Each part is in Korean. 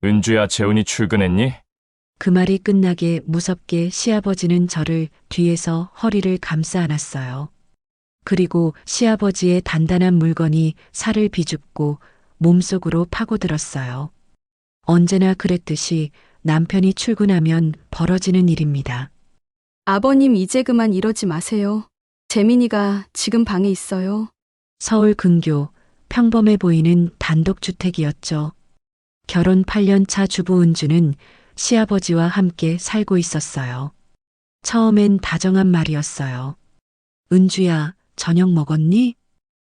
은주야, 재훈이 출근했니? 그 말이 끝나게 무섭게 시아버지는 저를 뒤에서 허리를 감싸 안았어요. 그리고 시아버지의 단단한 물건이 살을 비줍고 몸속으로 파고들었어요. 언제나 그랬듯이 남편이 출근하면 벌어지는 일입니다. 아버님 이제 그만 이러지 마세요. 재민이가 지금 방에 있어요. 서울 근교 평범해 보이는 단독주택이었죠. 결혼 8년 차 주부 은주는 시아버지와 함께 살고 있었어요. 처음엔 다정한 말이었어요. 은주야, 저녁 먹었니?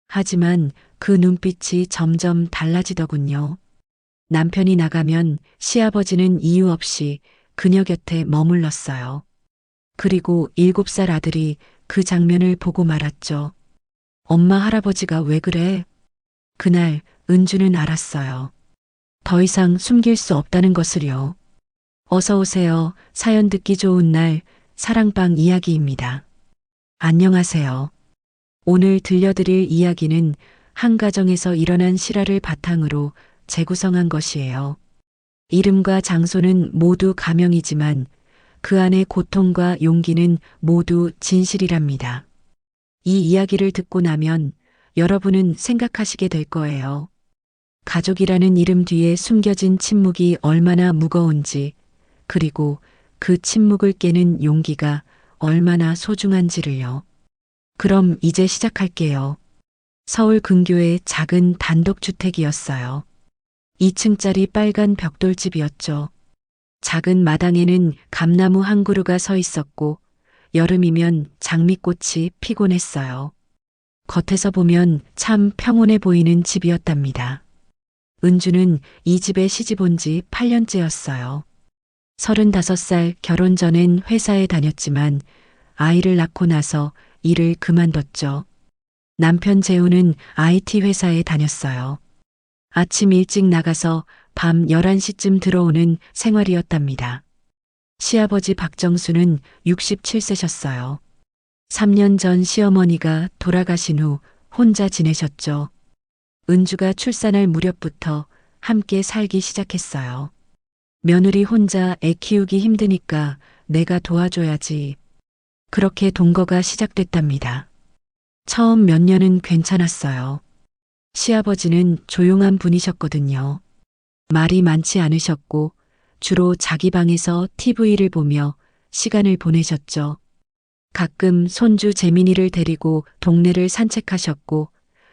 하지만 그 눈빛이 점점 달라지더군요. 남편이 나가면 시아버지는 이유 없이 그녀 곁에 머물렀어요. 그리고 7살 아들이 그 장면을 보고 말았죠. 엄마 할아버지가 왜 그래? 그날 은주는 알았어요. 더 이상 숨길 수 없다는 것을요. 어서 오세요. 사연 듣기 좋은 날 사랑방 이야기입니다. 안녕하세요. 오늘 들려드릴 이야기는 한 가정에서 일어난 실화를 바탕으로 재구성한 것이에요. 이름과 장소는 모두 가명이지만 그 안의 고통과 용기는 모두 진실이랍니다. 이 이야기를 듣고 나면 여러분은 생각하시게 될 거예요. 가족이라는 이름 뒤에 숨겨진 침묵이 얼마나 무거운지, 그리고 그 침묵을 깨는 용기가 얼마나 소중한지를요. 그럼 이제 시작할게요. 서울 근교의 작은 단독주택이었어요. 2층짜리 빨간 벽돌집이었죠. 작은 마당에는 감나무 한 그루가 서 있었고, 여름이면 장미꽃이 피곤 했어요. 겉에서 보면 참 평온해 보이는 집이었답니다. 은주는 이 집에 시집 온 지 8년째였어요. 35살 결혼 전엔 회사에 다녔지만 아이를 낳고 나서 일을 그만뒀죠. 남편 재우는 IT 회사에 다녔어요. 아침 일찍 나가서 밤 11시쯤 들어오는 생활이었답니다. 시아버지 박정수는 67세셨어요. 3년 전 시어머니가 돌아가신 후 혼자 지내셨죠. 은주가 출산할 무렵부터 함께 살기 시작했어요. 며느리 혼자 애 키우기 힘드니까 내가 도와줘야지. 그렇게 동거가 시작됐답니다. 처음 몇 년은 괜찮았어요. 시아버지는 조용한 분이셨거든요. 말이 많지 않으셨고 주로 자기 방에서 TV를 보며 시간을 보내셨죠. 가끔 손주 재민이를 데리고 동네를 산책하셨고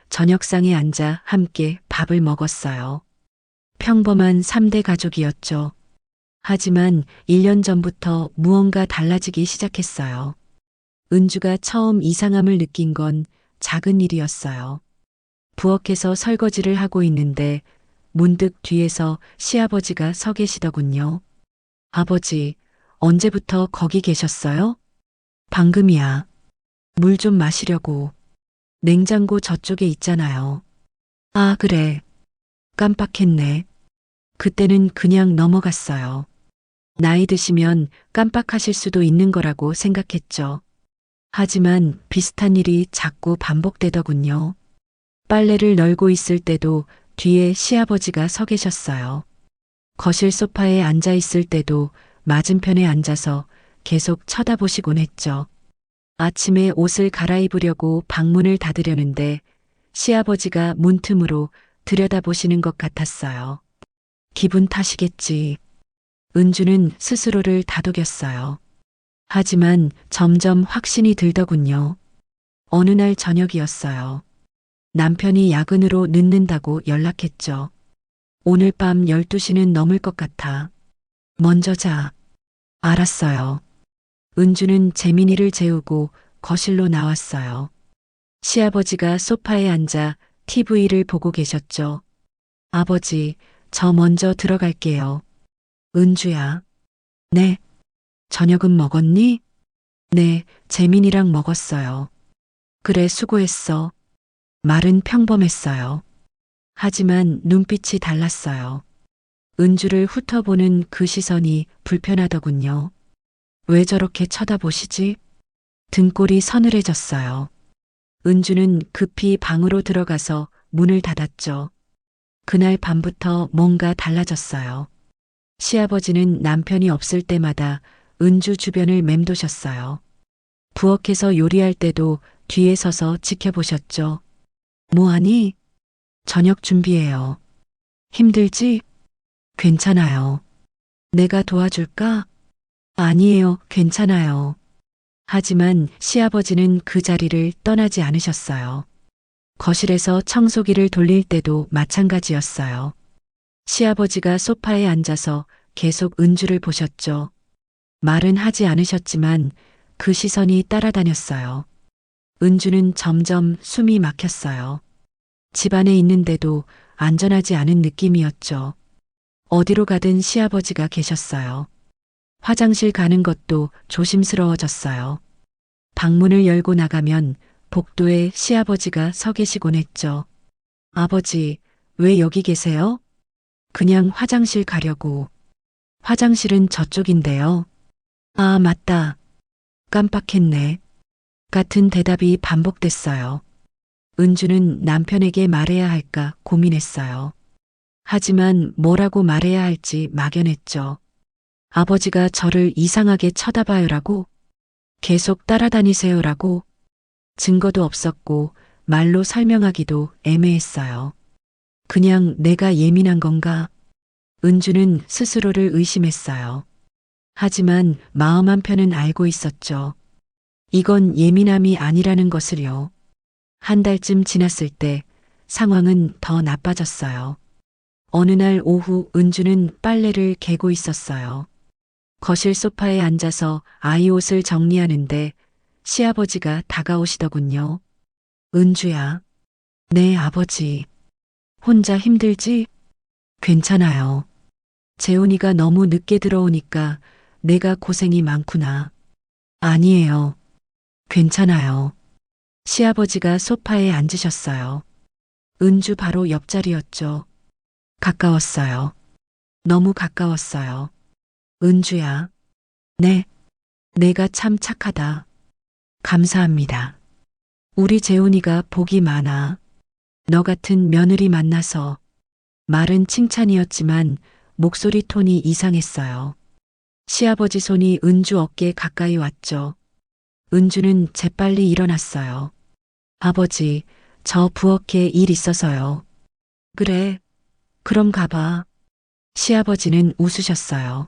저녁상에 앉아 함께 밥을 먹었어요. 평범한 3대 가족이었죠. 하지만 1년 전부터 무언가 달라지기 시작했어요. 은주가 처음 이상함을 느낀 건 작은 일이었어요. 부엌에서 설거지를 하고 있는데 문득 뒤에서 시아버지가 서 계시더군요. 아버지, 언제부터 거기 계셨어요? 방금이야. 물 좀 마시려고. 냉장고 저쪽에 있잖아요. 아, 그래. 깜빡했네. 그때는 그냥 넘어갔어요. 나이 드시면 깜빡하실 수도 있는 거라고 생각했죠. 하지만 비슷한 일이 자꾸 반복되더군요. 빨래를 널고 있을 때도 뒤에 시아버지가 서 계셨어요. 거실 소파에 앉아 있을 때도 맞은편에 앉아서 계속 쳐다보시곤 했죠. 아침에 옷을 갈아입으려고 방문을 닫으려는데 시아버지가 문틈으로 들여다보시는 것 같았어요. 기분 탓이겠지. 은주는 스스로를 다독였어요. 하지만 점점 확신이 들더군요. 어느 날 저녁이었어요. 남편이 야근으로 늦는다고 연락했죠. 오늘 밤 12시는 넘을 것 같아. 먼저 자. 알았어요. 은주는 재민이를 재우고 거실로 나왔어요. 시아버지가 소파에 앉아 TV를 보고 계셨죠. 아버지, 저 먼저 들어갈게요. 은주야. 네. 저녁은 먹었니? 네, 재민이랑 먹었어요. 그래, 수고했어. 말은 평범했어요. 하지만 눈빛이 달랐어요. 은주를 훑어보는 그 시선이 불편하더군요. 왜 저렇게 쳐다보시지? 등골이 서늘해졌어요. 은주는 급히 방으로 들어가서 문을 닫았죠. 그날 밤부터 뭔가 달라졌어요. 시아버지는 남편이 없을 때마다 은주 주변을 맴도셨어요. 부엌에서 요리할 때도 뒤에 서서 지켜보셨죠. 뭐하니? 저녁 준비해요. 힘들지? 괜찮아요. 내가 도와줄까? 아니에요. 괜찮아요. 하지만 시아버지는 그 자리를 떠나지 않으셨어요. 거실에서 청소기를 돌릴 때도 마찬가지였어요. 시아버지가 소파에 앉아서 계속 은주를 보셨죠. 말은 하지 않으셨지만 그 시선이 따라다녔어요. 은주는 점점 숨이 막혔어요. 집안에 있는데도 안전하지 않은 느낌이었죠. 어디로 가든 시아버지가 계셨어요. 화장실 가는 것도 조심스러워졌어요. 방문을 열고 나가면 복도에 시아버지가 서 계시곤 했죠. 아버지, 왜 여기 계세요? 그냥 화장실 가려고. 화장실은 저쪽인데요. 아, 맞다. 깜빡했네. 같은 대답이 반복됐어요. 은주는 남편에게 말해야 할까 고민했어요. 하지만 뭐라고 말해야 할지 막연했죠. 아버지가 저를 이상하게 쳐다봐요라고, 계속 따라다니세요라고, 증거도 없었고 말로 설명하기도 애매했어요. 그냥 내가 예민한 건가? 은주는 스스로를 의심했어요. 하지만 마음 한편은 알고 있었죠. 이건 예민함이 아니라는 것을요. 한 달쯤 지났을 때 상황은 더 나빠졌어요. 어느 날 오후 은주는 빨래를 개고 있었어요. 거실 소파에 앉아서 아이 옷을 정리하는데 시아버지가 다가오시더군요. 은주야. 네, 아버지. 혼자 힘들지? 괜찮아요. 재훈이가 너무 늦게 들어오니까 내가 고생이 많구나. 아니에요. 괜찮아요. 시아버지가 소파에 앉으셨어요. 은주 바로 옆자리였죠. 가까웠어요. 너무 가까웠어요. 은주야. 네. 내가 참 착하다. 감사합니다. 우리 재훈이가 복이 많아. 너 같은 며느리 만나서. 말은 칭찬이었지만 목소리 톤이 이상했어요. 시아버지 손이 은주 어깨에 가까이 왔죠. 은주는 재빨리 일어났어요. 아버지, 저 부엌에 일 있어서요. 그래, 그럼 가봐. 시아버지는 웃으셨어요.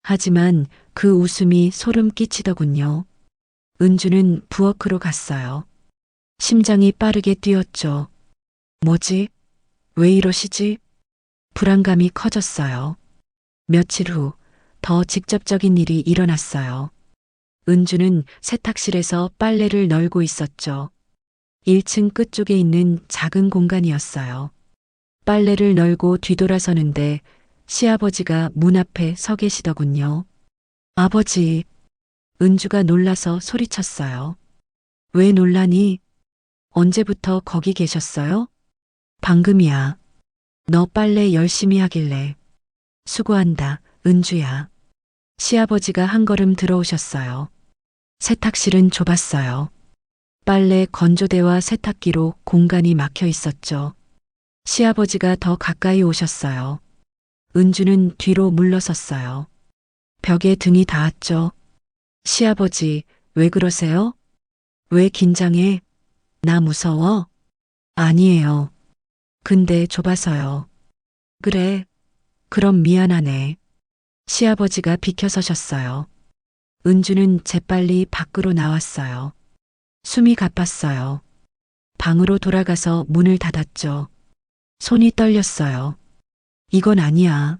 하지만 그 웃음이 소름 끼치더군요. 은주는 부엌으로 갔어요. 심장이 빠르게 뛰었죠. 뭐지? 왜 이러시지? 불안감이 커졌어요. 며칠 후 더 직접적인 일이 일어났어요. 은주는 세탁실에서 빨래를 널고 있었죠. 1층 끝쪽에 있는 작은 공간이었어요. 빨래를 널고 뒤돌아서는데 시아버지가 문 앞에 서 계시더군요. 아버지, 은주가 놀라서 소리쳤어요. 왜 놀라니? 언제부터 거기 계셨어요? 방금이야. 너 빨래 열심히 하길래. 수고한다, 은주야. 시아버지가 한 걸음 들어오셨어요. 세탁실은 좁았어요. 빨래 건조대와 세탁기로 공간이 막혀 있었죠. 시아버지가 더 가까이 오셨어요. 은주는 뒤로 물러섰어요. 벽에 등이 닿았죠. 시아버지, 왜 그러세요? 왜 긴장해? 나 무서워? 아니에요. 근데 좁아서요. 그래. 그럼 미안하네. 시아버지가 비켜서셨어요. 은주는 재빨리 밖으로 나왔어요. 숨이 가빴어요. 방으로 돌아가서 문을 닫았죠. 손이 떨렸어요. 이건 아니야.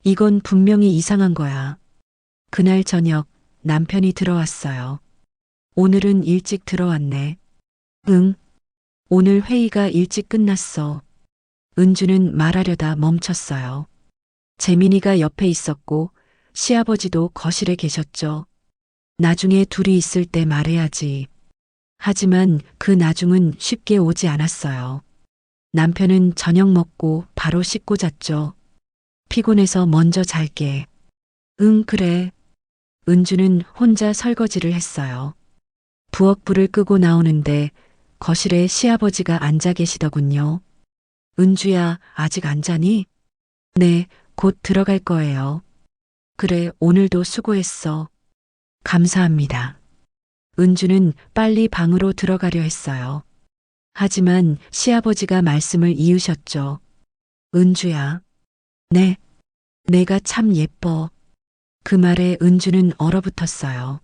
이건 분명히 이상한 거야. 그날 저녁 남편이 들어왔어요. 오늘은 일찍 들어왔네. 응. 오늘 회의가 일찍 끝났어. 은주는 말하려다 멈췄어요. 재민이가 옆에 있었고 시아버지도 거실에 계셨죠. 나중에 둘이 있을 때 말해야지. 하지만 그 나중은 쉽게 오지 않았어요. 남편은 저녁 먹고 바로 씻고 잤죠. 피곤해서 먼저 잘게. 응, 그래. 은주는 혼자 설거지를 했어요. 부엌 불을 끄고 나오는데 거실에 시아버지가 앉아 계시더군요. 은주야, 아직 안 자니? 네, 곧 들어갈 거예요. 그래, 오늘도 수고했어. 감사합니다. 은주는 빨리 방으로 들어가려 했어요. 하지만 시아버지가 말씀을 이으셨죠. 은주야. 네. 내가 참 예뻐. 그 말에 은주는 얼어붙었어요.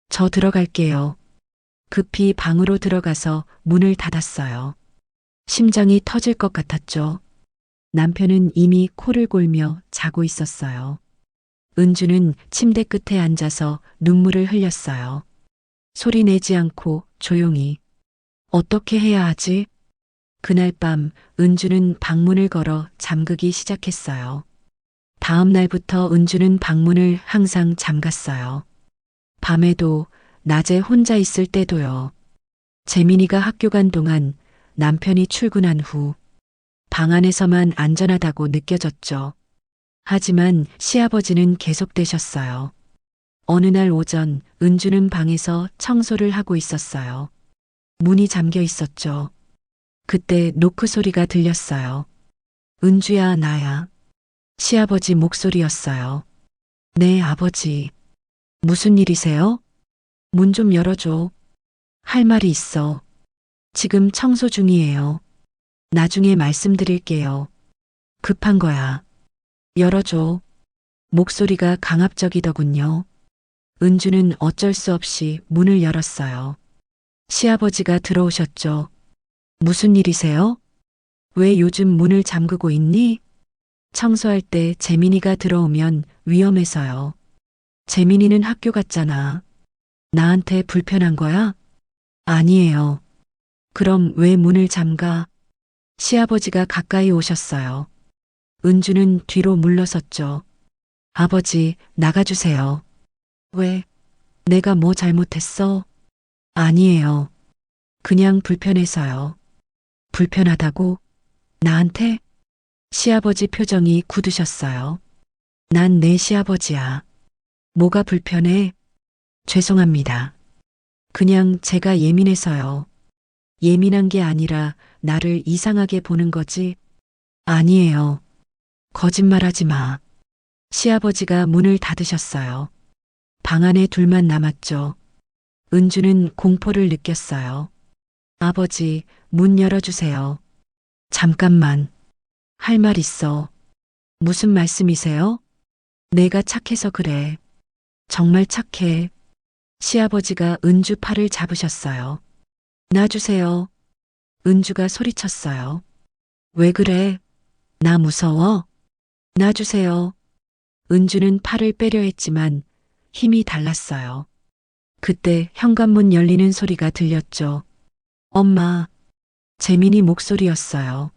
저 들어갈게요. 급히 방으로 들어가서 문을 닫았어요. 심장이 터질 것 같았죠. 남편은 이미 코를 골며 자고 있었어요. 은주는 침대 끝에 앉아서 눈물을 흘렸어요. 소리 내지 않고 조용히. 어떻게 해야 하지? 그날 밤 은주는 방문을 걸어 잠그기 시작했어요. 다음 날부터 은주는 방문을 항상 잠갔어요. 밤에도, 낮에 혼자 있을 때도요. 재민이가 학교 간 동안, 남편이 출근한 후 방 안에서만 안전하다고 느껴졌죠. 하지만 시아버지는 계속되셨어요. 어느 날 오전 은주는 방에서 청소를 하고 있었어요. 문이 잠겨 있었죠. 그때 노크 소리가 들렸어요. 은주야, 나야. 시아버지 목소리였어요. 네, 아버지. 무슨 일이세요? 문 좀 열어줘. 할 말이 있어. 지금 청소 중이에요. 나중에 말씀드릴게요. 급한 거야. 열어줘. 목소리가 강압적이더군요. 은주는 어쩔 수 없이 문을 열었어요. 시아버지가 들어오셨죠. 무슨 일이세요? 왜 요즘 문을 잠그고 있니? 청소할 때 재민이가 들어오면 위험해서요. 재민이는 학교 갔잖아. 나한테 불편한 거야? 아니에요. 그럼 왜 문을 잠가? 시아버지가 가까이 오셨어요. 은주는 뒤로 물러섰죠. 아버지, 나가주세요. 왜? 내가 뭐 잘못했어? 아니에요. 그냥 불편해서요. 불편하다고? 나한테? 시아버지 표정이 굳으셨어요. 난 내 시아버지야. 뭐가 불편해? 죄송합니다. 그냥 제가 예민해서요. 예민한 게 아니라 나를 이상하게 보는 거지? 아니에요. 거짓말하지 마. 시아버지가 문을 닫으셨어요. 방 안에 둘만 남았죠. 은주는 공포를 느꼈어요. 아버지, 문 열어주세요. 잠깐만. 할 말 있어. 무슨 말씀이세요? 내가 착해서 그래. 정말 착해. 시아버지가 은주 팔을 잡으셨어요. 놔주세요. 은주가 소리쳤어요. 왜 그래? 나 무서워? 놔주세요. 은주는 팔을 빼려 했지만 힘이 달랐어요. 그때 현관문 열리는 소리가 들렸죠. 엄마. 재민이 목소리였어요.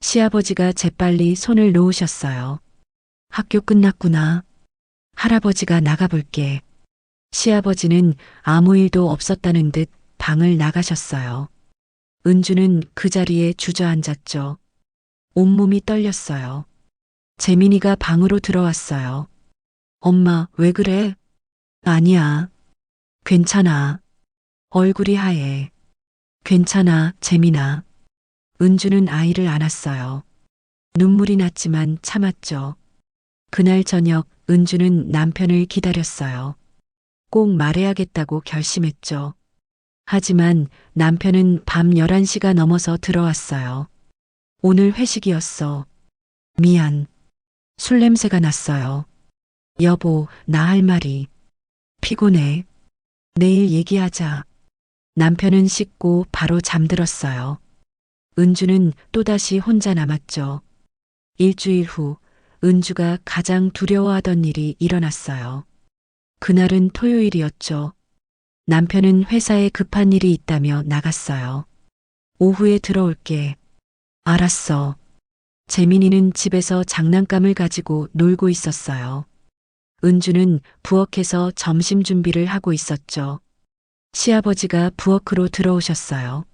시아버지가 재빨리 손을 놓으셨어요. 학교 끝났구나. 할아버지가 나가볼게. 시아버지는 아무 일도 없었다는 듯 방을 나가셨어요. 은주는 그 자리에 주저앉았죠. 온몸이 떨렸어요. 재민이가 방으로 들어왔어요. 엄마, 왜 그래? 아니야. 괜찮아. 얼굴이 하얘. 괜찮아, 재민아. 은주는 아이를 안았어요. 눈물이 났지만 참았죠. 그날 저녁 은주는 남편을 기다렸어요. 꼭 말해야겠다고 결심했죠. 하지만 남편은 밤 11시가 넘어서 들어왔어요. 오늘 회식이었어. 미안. 술 냄새가 났어요. 여보, 나 할 말이. 피곤해. 내일 얘기하자. 남편은 씻고 바로 잠들었어요. 은주는 또다시 혼자 남았죠. 일주일 후 은주가 가장 두려워하던 일이 일어났어요. 그날은 토요일이었죠. 남편은 회사에 급한 일이 있다며 나갔어요. 오후에 들어올게. 알았어. 재민이는 집에서 장난감을 가지고 놀고 있었어요. 은주는 부엌에서 점심 준비를 하고 있었죠. 시아버지가 부엌으로 들어오셨어요.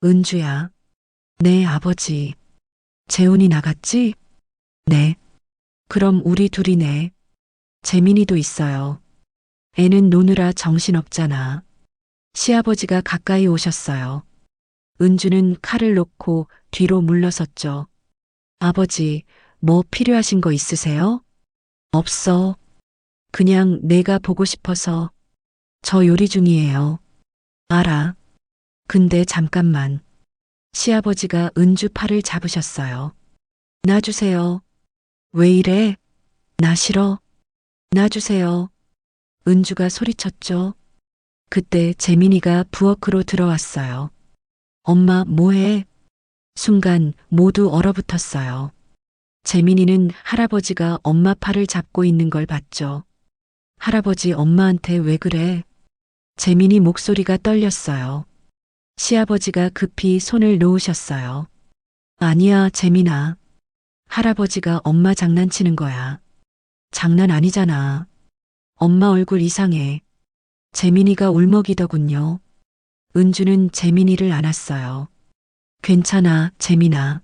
은주야. 네, 아버지. 재훈이 나갔지? 네. 그럼 우리 둘이네. 재민이도 있어요. 애는 노느라 정신없잖아. 시아버지가 가까이 오셨어요. 은주는 칼을 놓고 뒤로 물러섰죠. 아버지, 뭐 필요하신 거 있으세요? 없어. 그냥 내가 보고 싶어서. 저 요리 중이에요. 알아. 근데 잠깐만. 시아버지가 은주 팔을 잡으셨어요. 놔주세요. 왜 이래? 나 싫어. 놔주세요. 은주가 소리쳤죠. 그때 재민이가 부엌으로 들어왔어요. 엄마 뭐해? 순간 모두 얼어붙었어요. 재민이는 할아버지가 엄마 팔을 잡고 있는 걸 봤죠. 할아버지 엄마한테 왜 그래? 재민이 목소리가 떨렸어요. 시아버지가 급히 손을 놓으셨어요. 아니야, 재민아. 할아버지가 엄마 장난치는 거야. 장난 아니잖아. 엄마 얼굴 이상해. 재민이가 울먹이더군요. 은주는 재민이를 안았어요. 괜찮아, 재민아.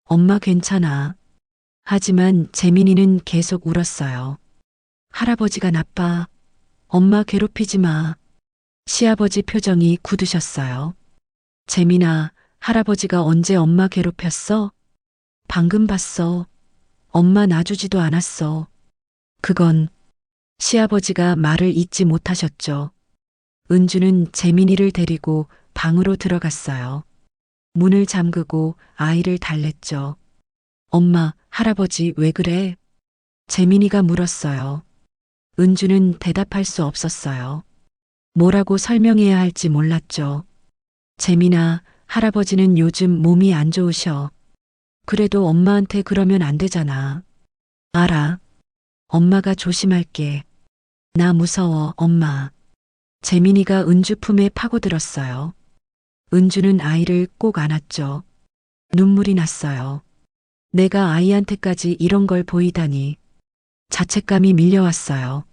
엄마 괜찮아. 하지만 재민이는 계속 울었어요. 할아버지가 나빠. 엄마 괴롭히지 마. 시아버지 표정이 굳으셨어요. 재민아, 할아버지가 언제 엄마 괴롭혔어? 방금 봤어. 엄마 놔주지도 않았어. 그건 시아버지가 말을 잇지 못하셨죠. 은주는 재민이를 데리고 방으로 들어갔어요. 문을 잠그고 아이를 달랬죠. 엄마, 할아버지 왜 그래? 재민이가 물었어요. 은주는 대답할 수 없었어요. 뭐라고 설명해야 할지 몰랐죠. 재민아, 할아버지는 요즘 몸이 안 좋으셔. 그래도 엄마한테 그러면 안 되잖아. 알아. 엄마가 조심할게. 나 무서워, 엄마. 재민이가 은주 품에 파고들었어요. 은주는 아이를 꼭 안았죠. 눈물이 났어요. 내가 아이한테까지 이런 걸 보이다니. 자책감이 밀려왔어요.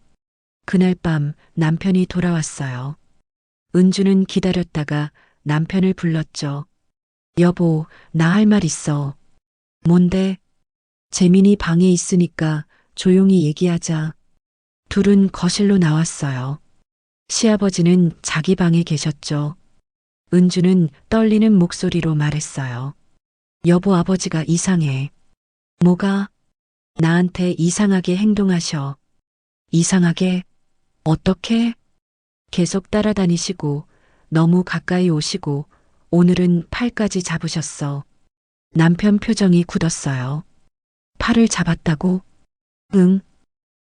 그날 밤 남편이 돌아왔어요. 은주는 기다렸다가 남편을 불렀죠. 여보, 나 할 말 있어. 뭔데? 재민이 방에 있으니까 조용히 얘기하자. 둘은 거실로 나왔어요. 시아버지는 자기 방에 계셨죠. 은주는 떨리는 목소리로 말했어요. 여보, 아버지가 이상해. 뭐가? 나한테 이상하게 행동하셔. 이상하게? 어떻게? 계속 따라다니시고 너무 가까이 오시고 오늘은 팔까지 잡으셨어. 남편 표정이 굳었어요. 팔을 잡았다고? 응.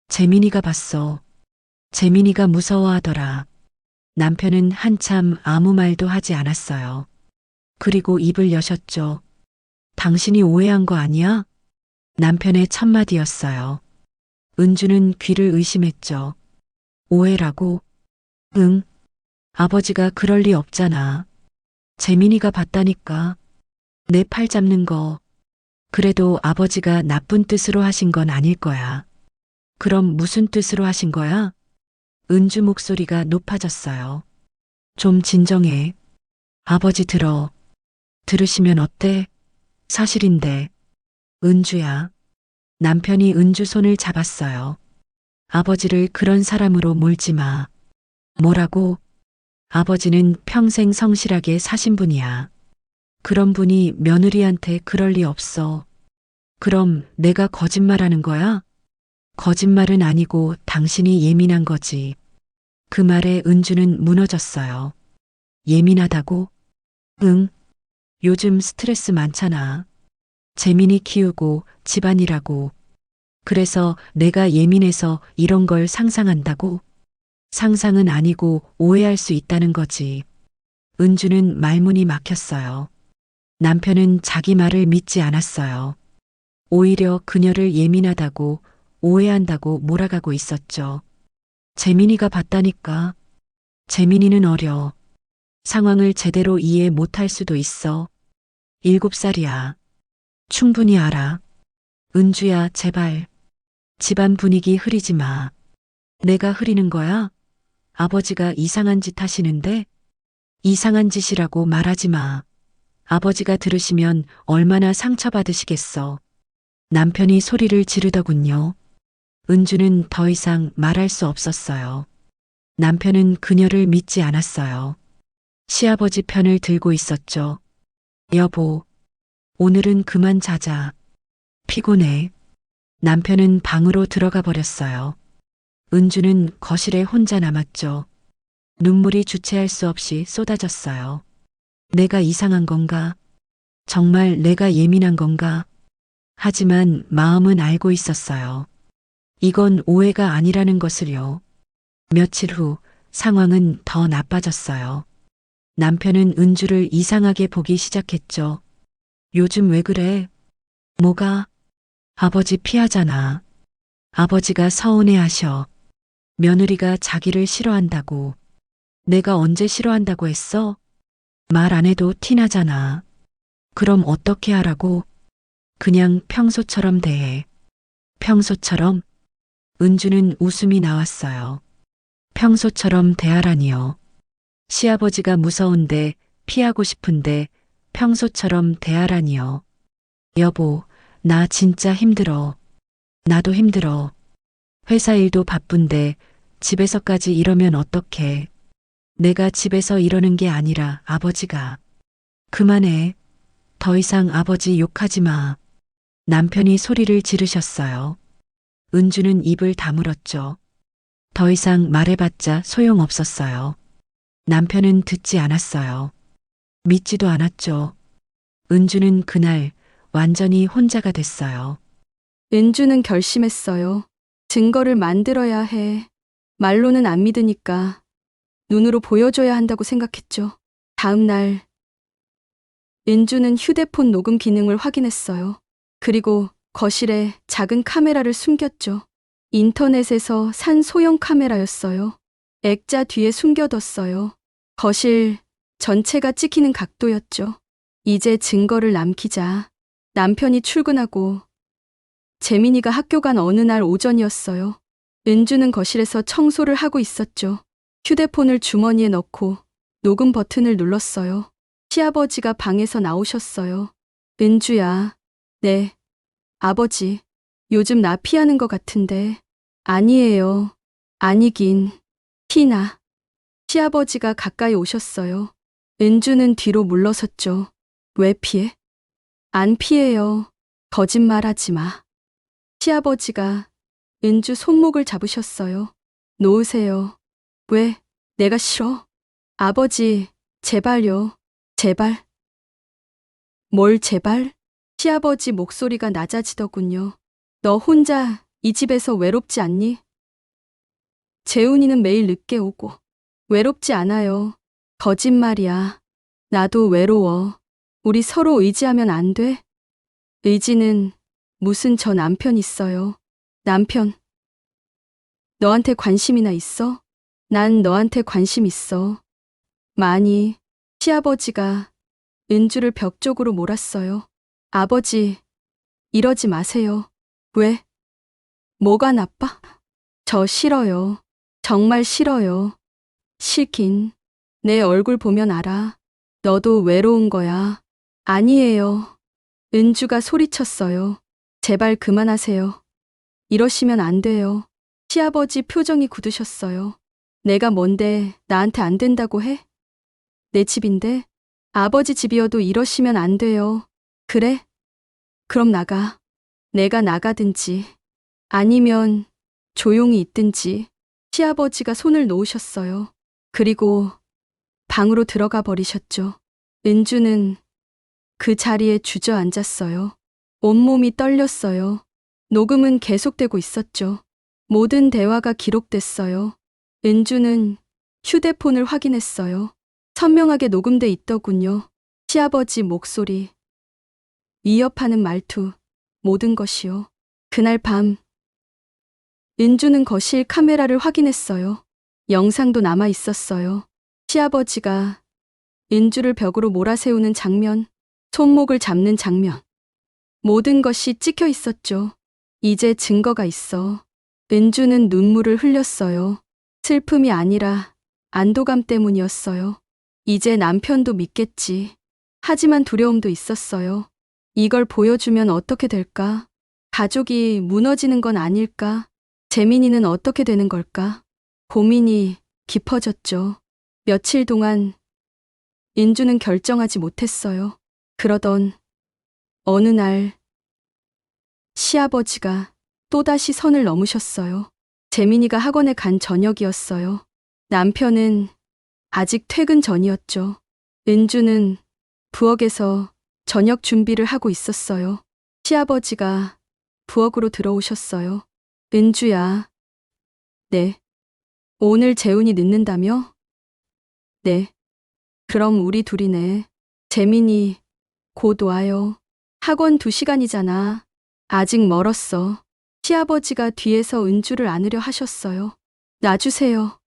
재민이가 봤어. 재민이가 무서워하더라. 남편은 한참 아무 말도 하지 않았어요. 그리고 입을 여셨죠. 당신이 오해한 거 아니야? 남편의 첫마디였어요. 은주는 귀를 의심했죠. 오해라고? 응. 아버지가 그럴 리 없잖아. 재민이가 봤다니까. 내 팔 잡는 거. 그래도 아버지가 나쁜 뜻으로 하신 건 아닐 거야. 그럼 무슨 뜻으로 하신 거야? 은주 목소리가 높아졌어요. 좀 진정해. 아버지 들어. 들으시면 어때? 사실인데. 은주야. 남편이 은주 손을 잡았어요. 아버지를 그런 사람으로 몰지 마. 뭐라고? 아버지는 평생 성실하게 사신 분이야. 그런 분이 며느리한테 그럴 리 없어. 그럼 내가 거짓말하는 거야? 거짓말은 아니고 당신이 예민한 거지. 그 말에 은주는 무너졌어요. 예민하다고? 응. 요즘 스트레스 많잖아. 재민이 키우고 집안일하고. 그래서 내가 예민해서 이런 걸 상상한다고? 상상은 아니고 오해할 수 있다는 거지. 은주는 말문이 막혔어요. 남편은 자기 말을 믿지 않았어요. 오히려 그녀를 예민하다고 오해한다고 몰아가고 있었죠. 재민이가 봤다니까. 재민이는 어려. 상황을 제대로 이해 못할 수도 있어. 7살이야. 충분히 알아. 은주야, 제발. 집안 분위기 흐리지 마. 내가 흐리는 거야? 아버지가 이상한 짓 하시는데? 이상한 짓이라고 말하지 마. 아버지가 들으시면 얼마나 상처받으시겠어. 남편이 소리를 지르더군요. 은주는 더 이상 말할 수 없었어요. 남편은 그녀를 믿지 않았어요. 시아버지 편을 들고 있었죠. 여보, 오늘은 그만 자자. 피곤해. 남편은 방으로 들어가 버렸어요. 은주는 거실에 혼자 남았죠. 눈물이 주체할 수 없이 쏟아졌어요. 내가 이상한 건가? 정말 내가 예민한 건가? 하지만 마음은 알고 있었어요. 이건 오해가 아니라는 것을요. 며칠 후 상황은 더 나빠졌어요. 남편은 은주를 이상하게 보기 시작했죠. 요즘 왜 그래? 뭐가? 아버지 피하잖아. 아버지가 서운해 하셔. 며느리가 자기를 싫어한다고. 내가 언제 싫어한다고 했어? 말 안 해도 티나잖아. 그럼 어떻게 하라고? 그냥 평소처럼 대해. 평소처럼? 은주는 웃음이 나왔어요. 평소처럼 대하라니요. 시아버지가 무서운데 피하고 싶은데 평소처럼 대하라니요. 여보, 나 진짜 힘들어. 나도 힘들어. 회사 일도 바쁜데 집에서까지 이러면 어떡해. 내가 집에서 이러는 게 아니라 아버지가. 그만해. 더 이상 아버지 욕하지 마. 남편이 소리를 지르셨어요. 은주는 입을 다물었죠. 더 이상 말해봤자 소용없었어요. 남편은 듣지 않았어요. 믿지도 않았죠. 은주는 그날 완전히 혼자가 됐어요. 은주는 결심했어요. 증거를 만들어야 해. 말로는 안 믿으니까 눈으로 보여줘야 한다고 생각했죠. 다음 날, 은주는 휴대폰 녹음 기능을 확인했어요. 그리고 거실에 작은 카메라를 숨겼죠. 인터넷에서 산 소형 카메라였어요. 액자 뒤에 숨겨뒀어요. 거실 전체가 찍히는 각도였죠. 이제 증거를 남기자. 남편이 출근하고 재민이가 학교 간 어느 날 오전이었어요. 은주는 거실에서 청소를 하고 있었죠. 휴대폰을 주머니에 넣고 녹음 버튼을 눌렀어요. 시아버지가 방에서 나오셨어요. 은주야. 네. 아버지. 요즘 나 피하는 것 같은데. 아니에요. 아니긴. 티나. 시아버지가 가까이 오셨어요. 은주는 뒤로 물러섰죠. 왜 피해? 안 피해요. 거짓말하지 마. 시아버지가 은주 손목을 잡으셨어요. 놓으세요. 왜? 내가 싫어? 아버지, 제발요. 제발. 뭘 제발? 시아버지 목소리가 낮아지더군요. 너 혼자 이 집에서 외롭지 않니? 재훈이는 매일 늦게 오고. 외롭지 않아요. 거짓말이야. 나도 외로워. 우리 서로 의지하면 안 돼? 의지는 무슨 저 남편 있어요. 남편. 너한테 관심이나 있어? 난 너한테 관심 있어. 많이. 시아버지가 은주를 벽 쪽으로 몰았어요. 아버지, 이러지 마세요. 왜? 뭐가 나빠? 저 싫어요. 정말 싫어요. 싫긴. 내 얼굴 보면 알아. 너도 외로운 거야. 아니에요. 은주가 소리쳤어요. 제발 그만하세요. 이러시면 안 돼요. 시아버지 표정이 굳으셨어요. 내가 뭔데 나한테 안 된다고 해? 내 집인데? 아버지 집이어도 이러시면 안 돼요. 그래? 그럼 나가. 내가 나가든지 아니면 조용히 있든지. 시아버지가 손을 놓으셨어요. 그리고 방으로 들어가 버리셨죠. 은주는 그 자리에 주저앉았어요. 온몸이 떨렸어요. 녹음은 계속되고 있었죠. 모든 대화가 기록됐어요. 은주는 휴대폰을 확인했어요. 선명하게 녹음돼 있더군요. 시아버지 목소리, 위협하는 말투, 모든 것이요. 그날 밤, 은주는 거실 카메라를 확인했어요. 영상도 남아 있었어요. 시아버지가 은주를 벽으로 몰아세우는 장면, 손목을 잡는 장면. 모든 것이 찍혀 있었죠. 이제 증거가 있어. 은주는 눈물을 흘렸어요. 슬픔이 아니라 안도감 때문이었어요. 이제 남편도 믿겠지. 하지만 두려움도 있었어요. 이걸 보여주면 어떻게 될까? 가족이 무너지는 건 아닐까? 재민이는 어떻게 되는 걸까? 고민이 깊어졌죠. 며칠 동안 은주는 결정하지 못했어요. 그러던 어느 날 시아버지가 또다시 선을 넘으셨어요. 재민이가 학원에 간 저녁이었어요. 남편은 아직 퇴근 전이었죠. 은주는 부엌에서 저녁 준비를 하고 있었어요. 시아버지가 부엌으로 들어오셨어요. 은주야. 네. 오늘 재훈이 늦는다며? 네. 그럼 우리 둘이네. 재민이 곧 와요. 학원 2시간이잖아. 아직 멀었어. 시아버지가 뒤에서 은주를 안으려 하셨어요. 놔주세요.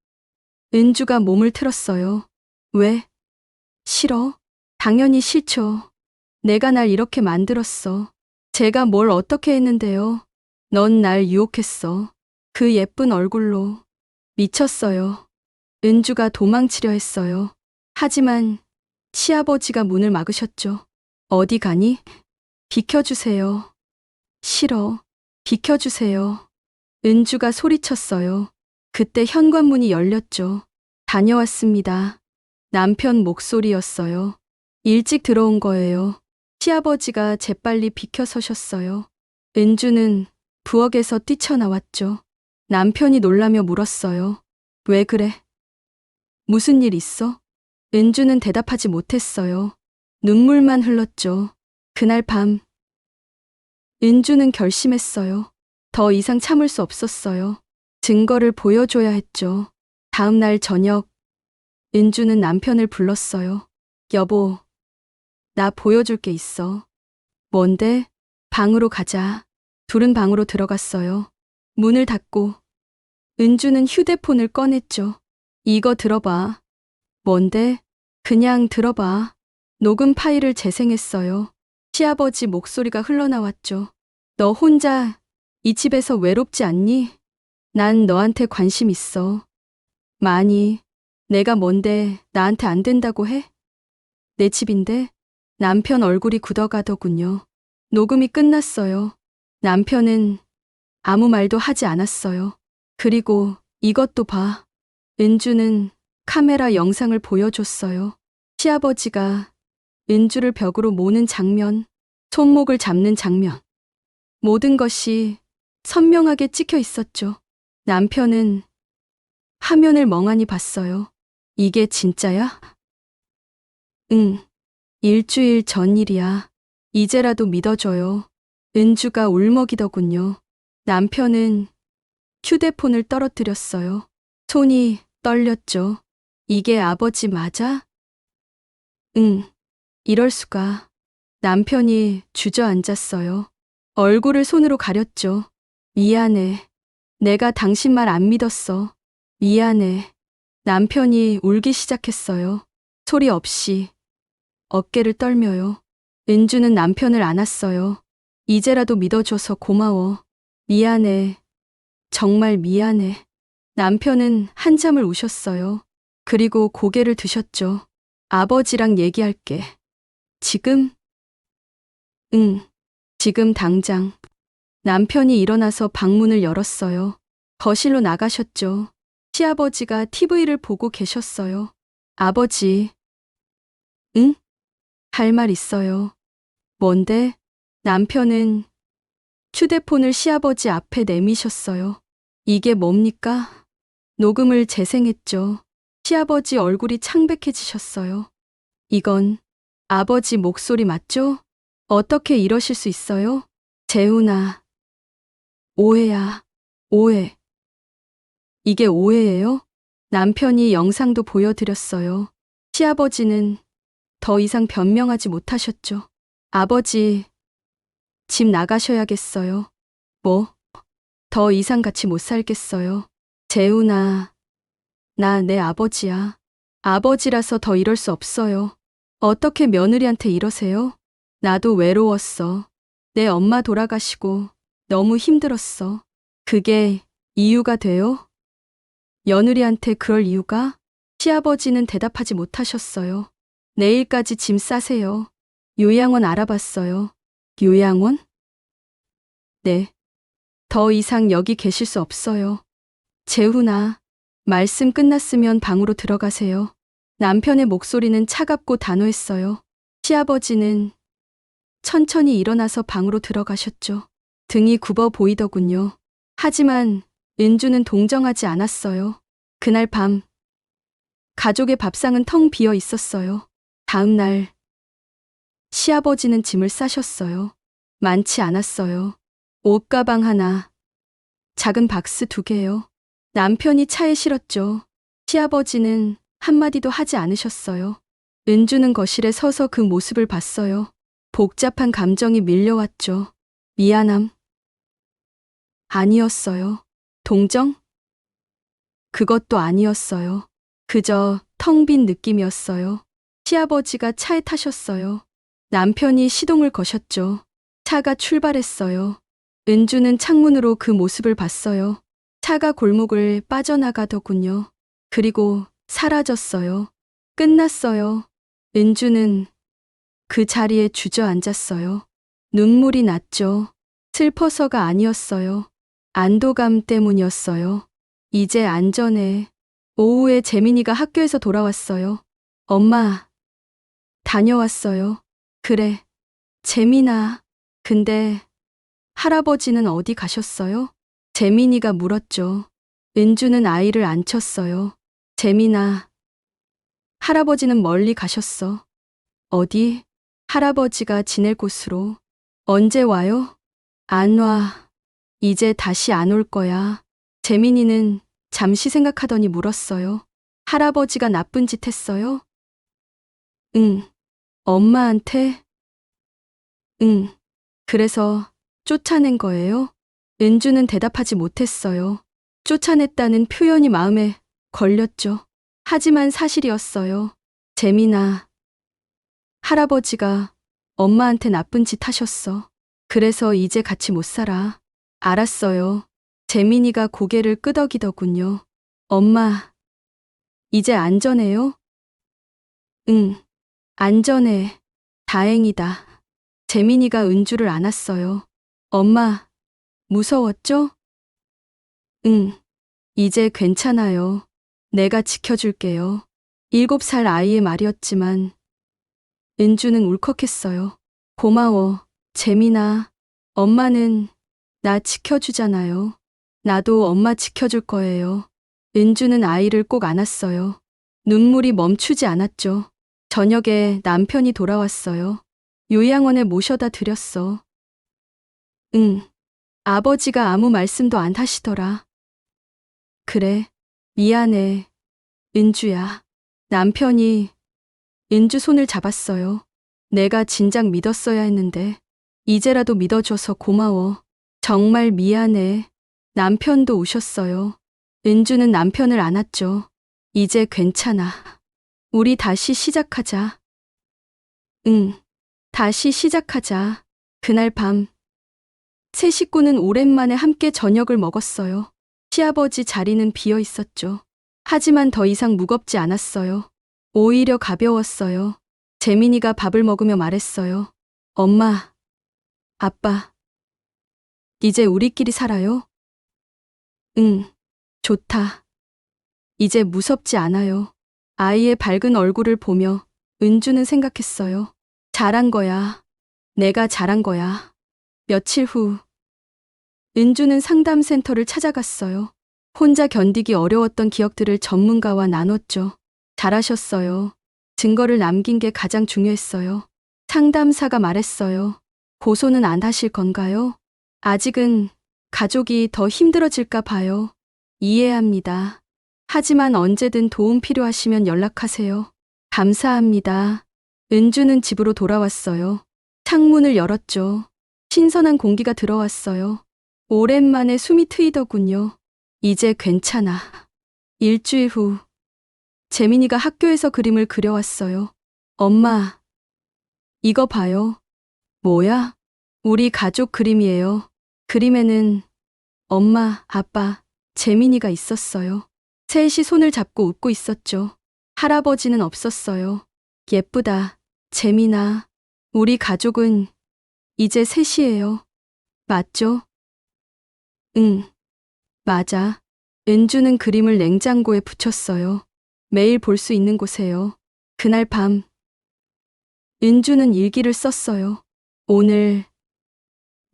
은주가 몸을 틀었어요. 왜? 싫어? 당연히 싫죠. 내가 날 이렇게 만들었어. 제가 뭘 어떻게 했는데요. 넌 날 유혹했어. 그 예쁜 얼굴로. 미쳤어요. 은주가 도망치려 했어요. 하지만 시아버지가 문을 막으셨죠. 어디 가니? 비켜주세요. 싫어. 비켜주세요. 은주가 소리쳤어요. 그때 현관문이 열렸죠. 다녀왔습니다. 남편 목소리였어요. 일찍 들어온 거예요. 시아버지가 재빨리 비켜서셨어요. 은주는 부엌에서 뛰쳐나왔죠. 남편이 놀라며 물었어요. 왜 그래? 무슨 일 있어? 은주는 대답하지 못했어요. 눈물만 흘렀죠. 그날 밤 은주는 결심했어요. 더 이상 참을 수 없었어요. 증거를 보여줘야 했죠. 다음 날 저녁 은주는 남편을 불렀어요. 여보, 나 보여줄 게 있어. 뭔데? 방으로 가자. 둘은 방으로 들어갔어요. 문을 닫고 은주는 휴대폰을 꺼냈죠. 이거 들어봐. 뭔데? 그냥 들어봐. 녹음 파일을 재생했어요. 시아버지 목소리가 흘러나왔죠. 너 혼자 이 집에서 외롭지 않니? 난 너한테 관심 있어. 많이. 내가 뭔데 나한테 안 된다고 해? 내 집인데? 남편 얼굴이 굳어가더군요. 녹음이 끝났어요. 남편은 아무 말도 하지 않았어요. 그리고 이것도 봐. 은주는 카메라 영상을 보여줬어요. 시아버지가 은주를 벽으로 모는 장면, 손목을 잡는 장면. 모든 것이 선명하게 찍혀 있었죠. 남편은 화면을 멍하니 봤어요. 이게 진짜야? 응. 일주일 전 일이야. 이제라도 믿어줘요. 은주가 울먹이더군요. 남편은 휴대폰을 떨어뜨렸어요. 손이 떨렸죠. 이게 아버지 맞아? 응. 이럴 수가. 남편이 주저앉았어요. 얼굴을 손으로 가렸죠. 미안해. 내가 당신 말 안 믿었어. 미안해. 남편이 울기 시작했어요. 소리 없이. 어깨를 떨며요. 은주는 남편을 안았어요. 이제라도 믿어줘서 고마워. 미안해. 정말 미안해. 남편은 한참을 우셨어요. 그리고 고개를 드셨죠. 아버지랑 얘기할게. 지금? 응. 지금 당장. 남편이 일어나서 방문을 열었어요. 거실로 나가셨죠. 시아버지가 TV를 보고 계셨어요. 아버지. 응? 할 말 있어요. 뭔데? 남편은 휴대폰을 시아버지 앞에 내미셨어요. 이게 뭡니까? 녹음을 재생했죠. 시아버지 얼굴이 창백해지셨어요. 이건 아버지 목소리 맞죠? 어떻게 이러실 수 있어요? 재훈아. 오해야. 오해. 이게 오해예요? 남편이 영상도 보여드렸어요. 시아버지는 더 이상 변명하지 못하셨죠. 아버지, 집 나가셔야겠어요. 뭐? 더 이상 같이 못 살겠어요. 재훈아, 나 내 아버지야. 아버지라서 더 이럴 수 없어요. 어떻게 며느리한테 이러세요? 나도 외로웠어. 내 엄마 돌아가시고 너무 힘들었어. 그게 이유가 돼요? 며느리한테 그럴 이유가? 시아버지는 대답하지 못하셨어요. 내일까지 짐 싸세요. 요양원 알아봤어요. 요양원? 네. 더 이상 여기 계실 수 없어요. 재훈아, 말씀 끝났으면 방으로 들어가세요. 남편의 목소리는 차갑고 단호했어요. 시아버지는 천천히 일어나서 방으로 들어가셨죠. 등이 굽어 보이더군요. 하지만 은주는 동정하지 않았어요. 그날 밤 가족의 밥상은 텅 비어 있었어요. 다음 날 시아버지는 짐을 싸셨어요. 많지 않았어요. 옷가방 하나, 작은 박스 2개요. 남편이 차에 실었죠. 시아버지는 한마디도 하지 않으셨어요. 은주는 거실에 서서 그 모습을 봤어요. 복잡한 감정이 밀려왔죠. 미안함. 아니었어요. 동정? 그것도 아니었어요. 그저 텅 빈 느낌이었어요. 시아버지가 차에 타셨어요. 남편이 시동을 거셨죠. 차가 출발했어요. 은주는 창문으로 그 모습을 봤어요. 차가 골목을 빠져나가더군요. 그리고 사라졌어요. 끝났어요. 은주는 그 자리에 주저앉았어요. 눈물이 났죠. 슬퍼서가 아니었어요. 안도감 때문이었어요. 이제 안전해. 오후에 재민이가 학교에서 돌아왔어요. 엄마, 다녀왔어요. 그래, 재민아. 근데 할아버지는 어디 가셨어요? 재민이가 물었죠. 은주는 아이를 안쳤어요. 재민아, 할아버지는 멀리 가셨어. 어디? 할아버지가 지낼 곳으로. 언제 와요? 안 와. 이제 다시 안 올 거야. 재민이는 잠시 생각하더니 물었어요. 할아버지가 나쁜 짓 했어요? 응. 엄마한테? 응. 그래서 쫓아낸 거예요? 은주는 대답하지 못했어요. 쫓아냈다는 표현이 마음에 걸렸죠. 하지만 사실이었어요. 재민아, 할아버지가 엄마한테 나쁜 짓 하셨어. 그래서 이제 같이 못 살아. 알았어요. 재민이가 고개를 끄덕이더군요. 엄마, 이제 안전해요? 응, 안전해. 다행이다. 재민이가 은주를 안았어요. 엄마, 무서웠죠? 응, 이제 괜찮아요. 내가 지켜줄게요. 7살 아이의 말이었지만 은주는 울컥했어요. 고마워, 재민아. 엄마는 나 지켜주잖아요. 나도 엄마 지켜줄 거예요. 은주는 아이를 꼭 안았어요. 눈물이 멈추지 않았죠. 저녁에 남편이 돌아왔어요. 요양원에 모셔다 드렸어. 응, 아버지가 아무 말씀도 안 하시더라. 그래, 미안해, 은주야. 남편이 은주 손을 잡았어요. 내가 진작 믿었어야 했는데 이제라도 믿어줘서 고마워. 정말 미안해. 남편도 우셨어요. 은주는 남편을 안았죠. 이제 괜찮아. 우리 다시 시작하자. 응, 다시 시작하자. 그날 밤 세 식구는 오랜만에 함께 저녁을 먹었어요. 시아버지 자리는 비어 있었죠. 하지만 더 이상 무겁지 않았어요. 오히려 가벼웠어요. 재민이가 밥을 먹으며 말했어요. 엄마, 아빠, 이제 우리끼리 살아요? 응, 좋다. 이제 무섭지 않아요. 아이의 밝은 얼굴을 보며 은주는 생각했어요. 잘한 거야. 내가 잘한 거야. 며칠 후, 은주는 상담센터를 찾아갔어요. 혼자 견디기 어려웠던 기억들을 전문가와 나눴죠. 잘하셨어요. 증거를 남긴 게 가장 중요했어요. 상담사가 말했어요. 고소는 안 하실 건가요? 아직은 가족이 더 힘들어질까 봐요. 이해합니다. 하지만 언제든 도움 필요하시면 연락하세요. 감사합니다. 은주는 집으로 돌아왔어요. 창문을 열었죠. 신선한 공기가 들어왔어요. 오랜만에 숨이 트이더군요. 이제 괜찮아. 일주일 후, 재민이가 학교에서 그림을 그려왔어요. 엄마, 이거 봐요. 뭐야? 우리 가족 그림이에요. 그림에는 엄마, 아빠, 재민이가 있었어요. 셋이 손을 잡고 웃고 있었죠. 할아버지는 없었어요. 예쁘다, 재민아. 우리 가족은 이제 셋이에요. 맞죠? 응, 맞아. 은주는 그림을 냉장고에 붙였어요. 매일 볼 수 있는 곳에요. 그날 밤, 은주는 일기를 썼어요. 오늘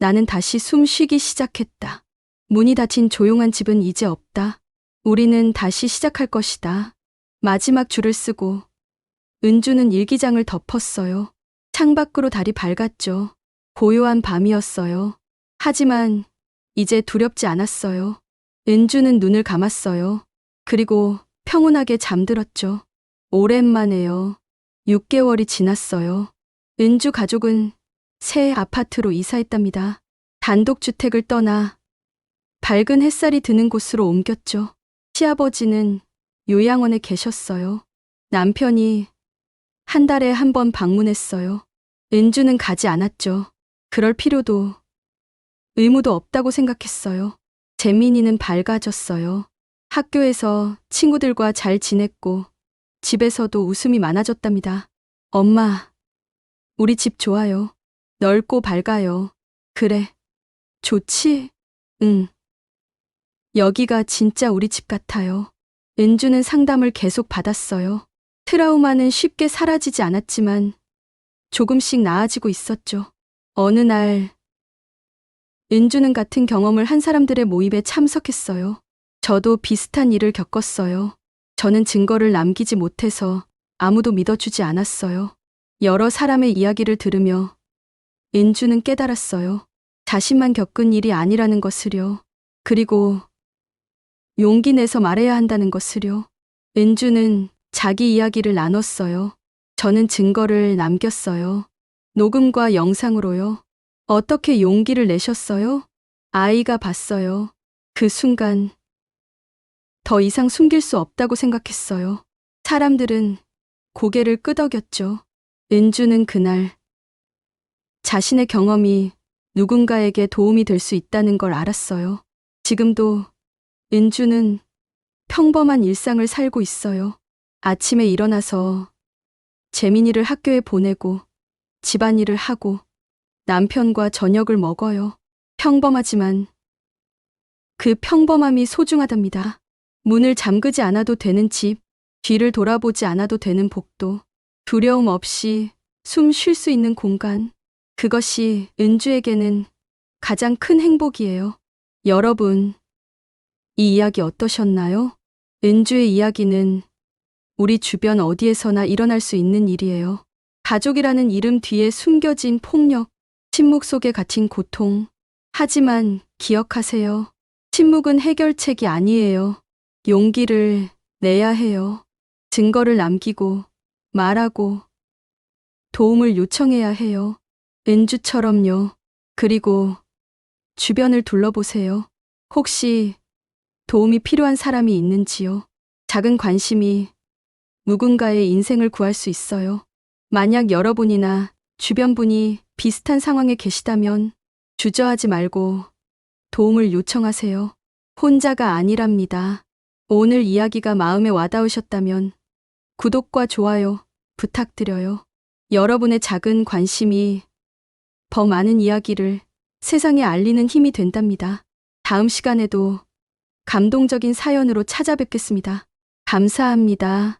나는 다시 숨 쉬기 시작했다. 문이 닫힌 조용한 집은 이제 없다. 우리는 다시 시작할 것이다. 마지막 줄을 쓰고 은주는 일기장을 덮었어요. 창밖으로 달이 밝았죠. 고요한 밤이었어요. 하지만 이제 두렵지 않았어요. 은주는 눈을 감았어요. 그리고 평온하게 잠들었죠. 오랜만에요. 6개월이 지났어요. 은주 가족은 새 아파트로 이사했답니다. 단독주택을 떠나 밝은 햇살이 드는 곳으로 옮겼죠. 시아버지는 요양원에 계셨어요. 남편이 한 달에 한 번 방문했어요. 은주는 가지 않았죠. 그럴 필요도 의무도 없다고 생각했어요. 재민이는 밝아졌어요. 학교에서 친구들과 잘 지냈고 집에서도 웃음이 많아졌답니다. 엄마, 우리 집 좋아요. 넓고 밝아요. 그래. 좋지? 응. 여기가 진짜 우리 집 같아요. 은주는 상담을 계속 받았어요. 트라우마는 쉽게 사라지지 않았지만 조금씩 나아지고 있었죠. 어느 날 은주는 같은 경험을 한 사람들의 모임에 참석했어요. 저도 비슷한 일을 겪었어요. 저는 증거를 남기지 못해서 아무도 믿어주지 않았어요. 여러 사람의 이야기를 들으며 은주는 깨달았어요. 자신만 겪은 일이 아니라는 것을요. 그리고 용기 내서 말해야 한다는 것을요. 은주는 자기 이야기를 나눴어요. 저는 증거를 남겼어요. 녹음과 영상으로요. 어떻게 용기를 내셨어요? 아이가 봤어요. 그 순간 더 이상 숨길 수 없다고 생각했어요. 사람들은 고개를 끄덕였죠. 은주는 그날 자신의 경험이 누군가에게 도움이 될 수 있다는 걸 알았어요. 지금도 은주는 평범한 일상을 살고 있어요. 아침에 일어나서 재민이를 학교에 보내고 집안일을 하고 남편과 저녁을 먹어요. 평범하지만 그 평범함이 소중하답니다. 문을 잠그지 않아도 되는 집, 뒤를 돌아보지 않아도 되는 복도, 두려움 없이 숨 쉴 수 있는 공간. 그것이 은주에게는 가장 큰 행복이에요. 여러분, 이 이야기 어떠셨나요? 은주의 이야기는 우리 주변 어디에서나 일어날 수 있는 일이에요. 가족이라는 이름 뒤에 숨겨진 폭력, 침묵 속에 갇힌 고통. 하지만 기억하세요. 침묵은 해결책이 아니에요. 용기를 내야 해요. 증거를 남기고 말하고 도움을 요청해야 해요. 은주처럼요. 그리고 주변을 둘러보세요. 혹시 도움이 필요한 사람이 있는지요? 작은 관심이 누군가의 인생을 구할 수 있어요. 만약 여러분이나 주변 분이 비슷한 상황에 계시다면 주저하지 말고 도움을 요청하세요. 혼자가 아니랍니다. 오늘 이야기가 마음에 와닿으셨다면 구독과 좋아요 부탁드려요. 여러분의 작은 관심이 더 많은 이야기를 세상에 알리는 힘이 된답니다. 다음 시간에도 감동적인 사연으로 찾아뵙겠습니다. 감사합니다.